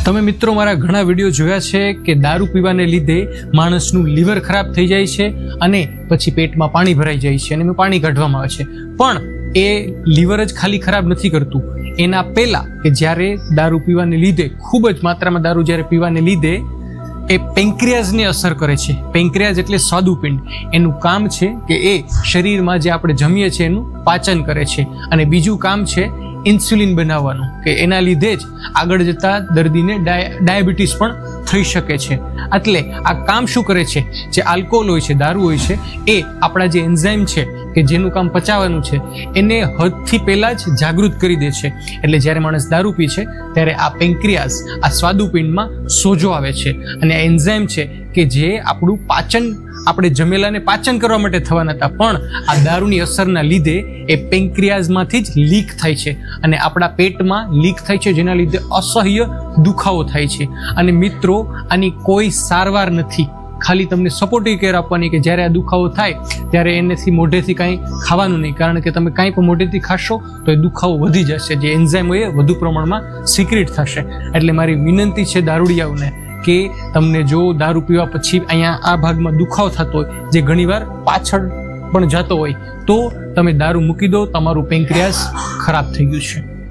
તમે મિત્રો મારા ઘણા વિડીયો જોયા છે કે દારૂ પીવાને લીધે માણસનું લીવર ખરાબ થઈ જાય છે અને પછી પેટમાં પાણી ભરાઈ જાય છે અને એમાં પાણી કાઢવામાં આવે છે. પણ એ લીવર જ ખાલી ખરાબ નથી કરતું, એના પહેલાં કે જ્યારે દારૂ પીવાને લીધે ખૂબ જ માત્રામાં દારૂ જ્યારે પીવાને લીધે એ પેન્ક્રિયાઝને અસર કરે છે. પેન્ક્રિયાઝ એટલે સ્વાદુપિંડ. એનું કામ છે કે એ શરીરમાં જે આપણે જમીએ છીએ એનું પાચન કરે છે. અને બીજું કામ છે ઇન્સ્યુલિન બનાવવાનું, કે એના લીધે જ આગળ જતા દર્દીને ડાયાબિટીસ પણ થઈ શકે છે. એટલે આ કામ શું કરે છે, જે આલ્કોહોલ હોય છે, દારૂ હોય છે, એ આપણા જે એન્ઝાઇમ છે કે જેનું કામ પચાવવાનું છે એને હદથી પહેલાં જ જાગૃત કરી દે છે. એટલે જ્યારે માણસ દારૂ પી છે ત્યારે આ પેન્ક્રિયાઝ, આ સ્વાદુપિંડમાં સોજો આવે છે અને આ એન્ઝાઇમ છે કે જે આપણું પાચન, આપણે જમેલાને પાચન કરવા માટે થવાના હતા, પણ આ દારૂની અસરના લીધે એ પેન્ક્રિયાઝમાંથી જ લીક થાય છે અને આપણા પેટમાં લીક થાય છે, જેના લીધે અસહ્ય દુખાવો થાય છે. અને મિત્રો, આની કોઈ સારવાર નથી, ખાલી તમને સપોર્ટિવ કેર આપવાની કે જ્યારે આ દુખાવો થાય ત્યારે એનેથી મોઢેથી કાંઈ ખાવાનું નહીં, કારણ કે તમે કાંઈ પણ મોઢેથી ખાશો તો એ દુખાવો વધી જશે, જે એન્ઝાઇમ હોય એ વધુ પ્રમાણમાં સિક્રેટ થશે. એટલે મારી વિનંતી છે દારૂડિયાઓને કે તમને જો દારૂ પીવા પછી અહીંયા આ ભાગમાં દુખાવો થતો હોય, જે ઘણીવાર પાછળ પણ જતો હોય, તો તમે દારૂ મૂકી દો, તમારું પેન્ક્રિયાઝ ખરાબ થઈ ગયું છે.